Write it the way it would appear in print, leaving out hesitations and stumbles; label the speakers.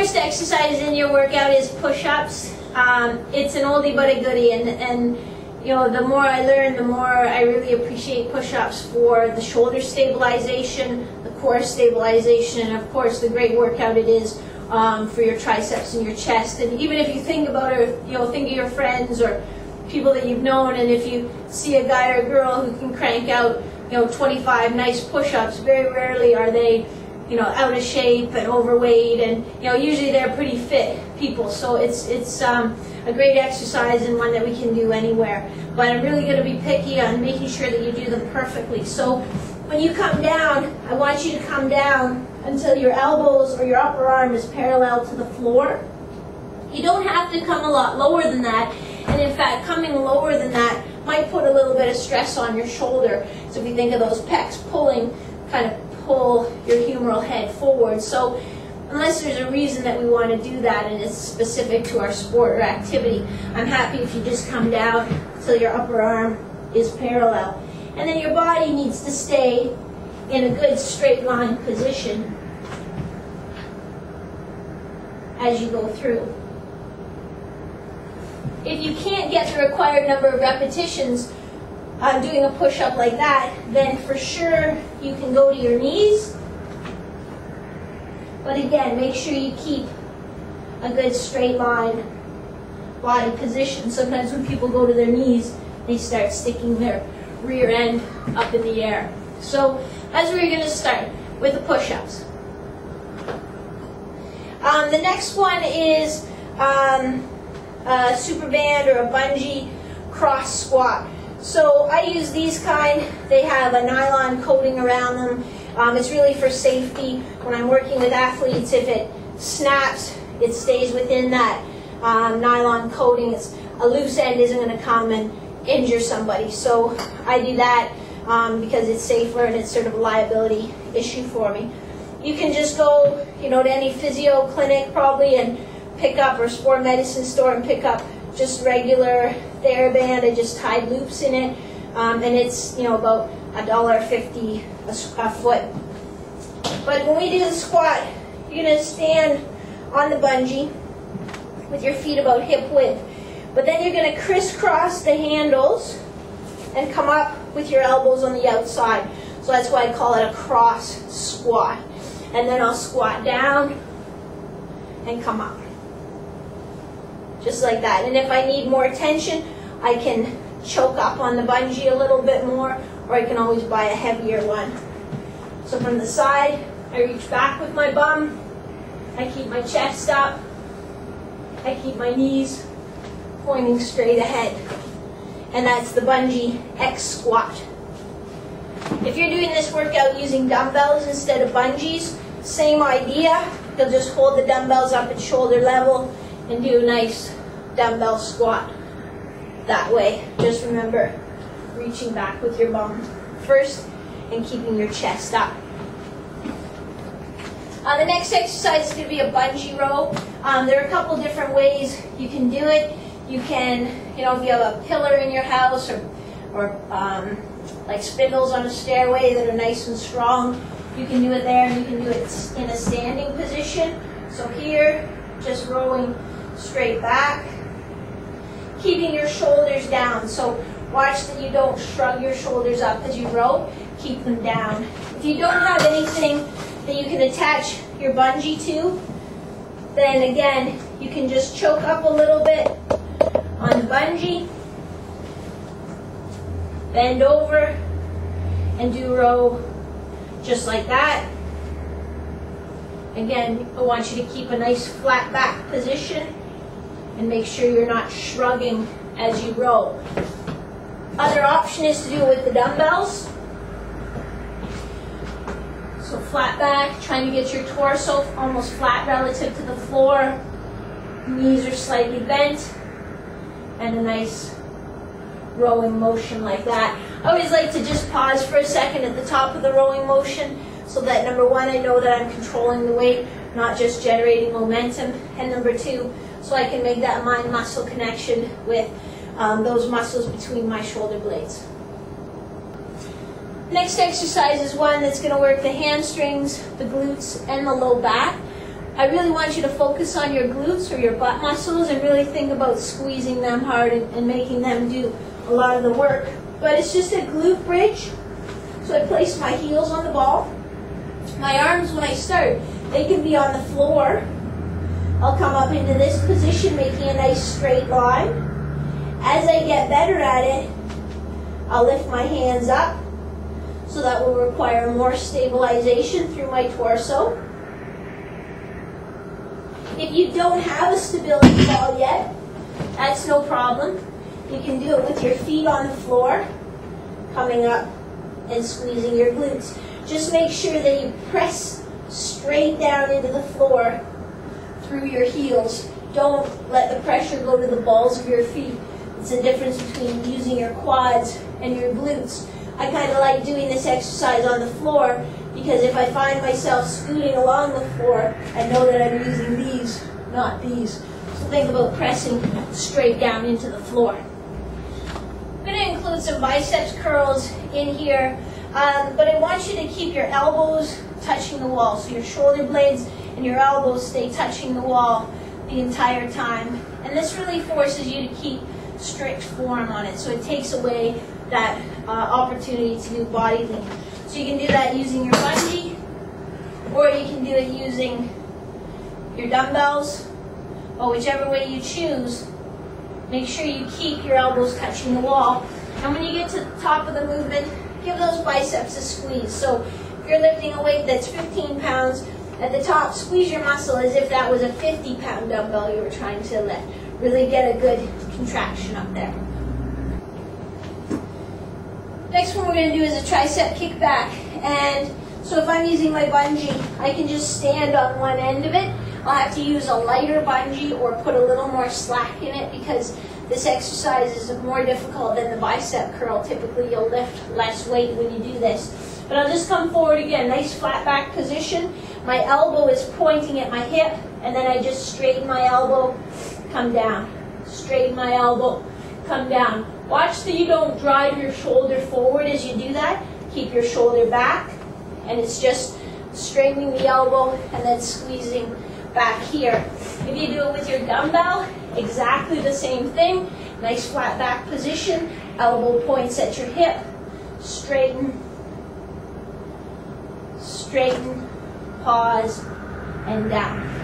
Speaker 1: first exercise in your workout is push-ups. It's an oldie but a goodie, and you know, the more I learn, the more I really appreciate push-ups for the shoulder stabilization, the core stabilization, and of course the great workout it is for your triceps and your chest. And even if you think about it, you know, think of your friends or people that you've known, and if you see a guy or a girl who can crank out, you know, 25 nice push-ups, very rarely are they, you know, out of shape and overweight, and you know, usually they're pretty fit people. So it's a great exercise and one that we can do anywhere. But I'm really going to be picky on making sure that you do them perfectly. So when you come down, I want you to come down until your elbows or your upper arm is parallel to the floor. You don't have to come a lot lower than that, and in fact, coming lower than that might put a little bit of stress on your shoulder. So if you think of those pecs pulling, kind of pull your humeral head forward. So unless there's a reason that we want to do that and it's specific to our sport or activity, I'm happy if you just come down till your upper arm is parallel. And then your body needs to stay in a good straight line position as you go through. If you can't get the required number of repetitions doing a push-up like that, then for sure you can go to your knees. But again, make sure you keep a good straight line body position. Sometimes when people go to their knees, they start sticking their rear end up in the air. So that's where you're going to start with the push-ups. The next one is a super band or a bungee cross squat. So I use these kind. They have a nylon coating around them. It's really for safety. When I'm working with athletes, if it snaps, it stays within that nylon coating. A loose end isn't going to come and injure somebody. So I do that because it's safer and it's sort of a liability issue for me. You can just go, you know, to any physio clinic probably and pick up, or sport medicine store, and pick up just regular TheraBand. I just tied loops in it, and it's, you know, about $1.50 a foot. But when we do the squat, you're going to stand on the bungee with your feet about hip width. But then you're going to crisscross the handles and come up with your elbows on the outside. So that's why I call it a cross squat. And then I'll squat down and come up. Just like that. And if I need more tension, I can choke up on the bungee a little bit more, or I can always buy a heavier one. So from the side, I reach back with my bum, I keep my chest up, I keep my knees pointing straight ahead. And that's the bungee X squat. If you're doing this workout using dumbbells instead of bungees, same idea. You'll just hold the dumbbells up at shoulder level and do a nice dumbbell squat that way. Just remember reaching back with your bum first and keeping your chest up. The next exercise is going to be a bungee row. There are a couple different ways you can do it. You can, you know, if you have a pillar in your house or like spindles on a stairway that are nice and strong, you can do it there, and you can do it in a standing position. So here, just rowing straight back, keeping your shoulders down. So watch that you don't shrug your shoulders up as you row. Keep them down. If you don't have anything that you can attach your bungee to, then again, you can just choke up a little bit on the bungee, bend over, and do row just like that. Again, I want you to keep a nice flat back position and make sure you're not shrugging as you row. Other option is to do it with the dumbbells. So flat back, trying to get your torso almost flat relative to the floor. Knees are slightly bent, and a nice rowing motion like that. I always like to just pause for a second at the top of the rowing motion so that, number one, I know that I'm controlling the weight, not just generating momentum, and number two, so I can make that mind-muscle connection with those muscles between my shoulder blades. Next exercise is one that's going to work the hamstrings, the glutes, and the low back. I really want you to focus on your glutes or your butt muscles and really think about squeezing them hard and making them do a lot of the work. But it's just a glute bridge. So I place my heels on the ball. My arms, when I start, they can be on the floor. I'll come up into this position, making a nice straight line. As I get better at it, I'll lift my hands up. So that will require more stabilization through my torso. If you don't have a stability ball yet, that's no problem. You can do it with your feet on the floor, coming up and squeezing your glutes. Just make sure that you press straight down into the floor through your heels. Don't let the pressure go to the balls of your feet. It's the difference between using your quads and your glutes. I kind of like doing this exercise on the floor because if I find myself scooting along the floor, I know that I'm using these, not these. So think about pressing straight down into the floor. I'm going to include some biceps curls in here, but I want you to keep your elbows touching the wall. So your shoulder blades and your elbows stay touching the wall the entire time. And this really forces you to keep strict form on it. So it takes away that opportunity to do body lean. So you can do that using your bungee, or you can do it using your dumbbells, or whichever way you choose. Make sure you keep your elbows touching the wall. And when you get to the top of the movement, give those biceps a squeeze. So if you're lifting a weight that's 15 pounds, at the top, squeeze your muscle as if that was a 50-pound dumbbell you were trying to lift. Really get a good contraction up there. Next one we're going to do is a tricep kickback. And so if I'm using my bungee, I can just stand on one end of it. I'll have to use a lighter bungee or put a little more slack in it because this exercise is more difficult than the bicep curl. Typically you'll lift less weight when you do this. But I'll just come forward again, nice flat back position. My elbow is pointing at my hip, and then I just straighten my elbow, come down. Straighten my elbow, come down. Watch that you don't drive your shoulder forward as you do that. Keep your shoulder back, and it's just straightening the elbow and then squeezing back here. If you do it with your dumbbell, exactly the same thing. Nice flat back position, elbow points at your hip, straighten, straighten, pause, and down.